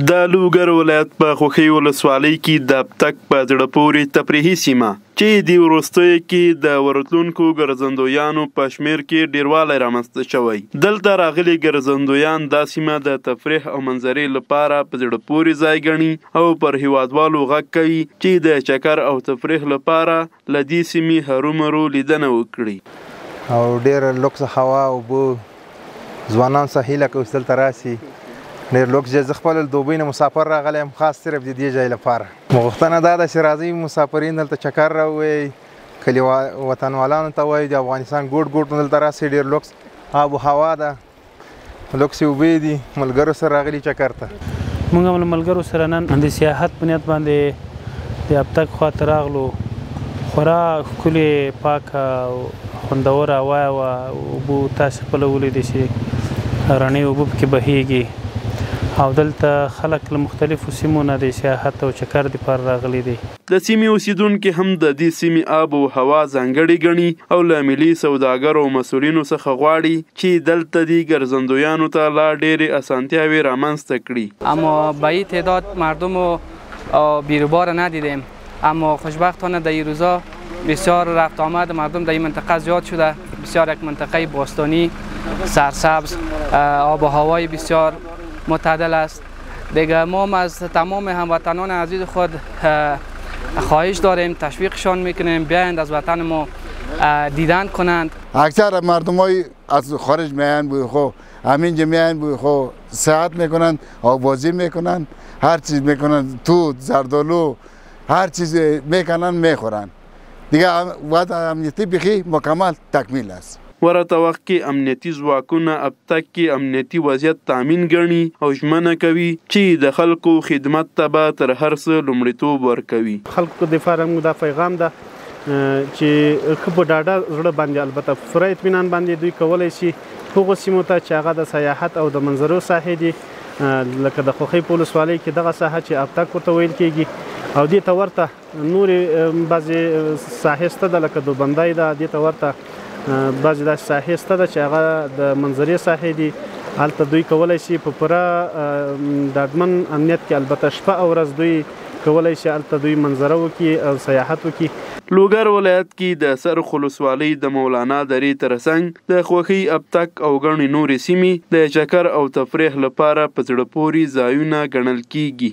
د لوګر ولایت په خوښۍ ولسوالۍ کې د ابتک په زړه پورې تفریحي سیمه چې د وروستیو کې د ورتلونکو ګرځندویانو په شمېر کې ډېروالی رامنځته شوی. دلته راغلي ګرځندویان دا سیمه د تفریح او منظرې لپاره په زړه پورې ځای ګڼي او پر هیوادوالو غږ کوي چې د چکر او تفریح لپاره له دې سیمې هرومرو لیدنه وکړي. او ډېره لوکس هوا اوبه ځوانان څخه هیله کوي چې دلته راسي. ډېر لوکس ځای زه خپل دوبۍ نه مسافر راغلی یم خاص صرف د دې ځای لپاره. غوښتنه دا ده چې راځئ مسافرین دلته چکر راووایئ، کلي وطنوالانو ته وایي د افغانستان ګوټ ګوټ دلته راسئ. ډېر لوکس آب و هوا ده، لوکس اوبه دي، ملګرو سره راغلي چکر ته. موږ هم له ملګرو سره نن د سیاحت په نیت باندې د ابتک خواته راغلو. خورا ښکلې پاکه او خوندوره هوا وه. اوبه تاسې خپله ولیدئ چې رڼې اوبه پکې بهیږي او دلته خلک له مختلفو سیمو نه د سیاحت او چکر دپاره راغلي دي. د سیمې اوسیدونکي هم د دې سیمې آب او هوا ځانګړې ګڼي او له ملي سوداګرو او مسؤلینو څخه غواړي چې دلته د ګرځندویانو ته لا ډېرې اسانتیاوې رامنځته کړي. اما به این تعداد مردم رو بیروبار ندیدیم، اما خوشبختانه در این روزا بسیار رفت آمد مردم در این منطقه زیاد شده. بسیار یک منطقه باستانی سرسبز، آب و هوای بسیار معتدل است. دیگه ما از تمام هموطنان عزیز خود خواهش داریم، تشویقشان میکنیم بیایند از وطن ما دیدن کنند. اکثر مردمای از خارج میان بوی خو همینجا میان بوی خو ساعت میکنند، آبازی میکنند، هر چیز میکنند، توت، زردالو، هر چیز میکنند میخورند. دیگه وضع امنیتی بخی مکمل تکمیل است. ورته وخت کې امنیتي ځواکونه ابتک کې امنیتي وضعیت تامین ګڼي او ژمنه کوي چې د خلکو خدمت ته به تر هر څه لومړیتوب ورکوي. خلکو دپاره موږ دا پیغام ده چې ښه په ډاډه زړه باندې البته پوره اطمینان باندې دوی کولی شي هغو سیمو ته چې هغه د سیاحت او د منظرو ساحې دي، لکه د خوښۍ په ولسوالۍ کې دغه ساحه چې ابتک ورته ویل کېږي او دې ته ورته نورې بعضې ساحې شته ده، لکه دوبندی ده، دې ته ورته بعضې داسې ساحې شته ده چې هغه د منظرې ساحې دي. هلته دوی کولی شي په پوره ډاډمن امنیت کې البته شپه او ورځ دوی کولی شي هلته دوی منظره وکړي او سیاحت وکړي. لوګر ولایت کې د سرخ ولسوالۍ د مولانا درې تر څنګ د خوښۍ ابتک او ګڼې نورې سیمې د چکر او تفریح لپاره په زړه پورې ځایونه ګڼل کېږي.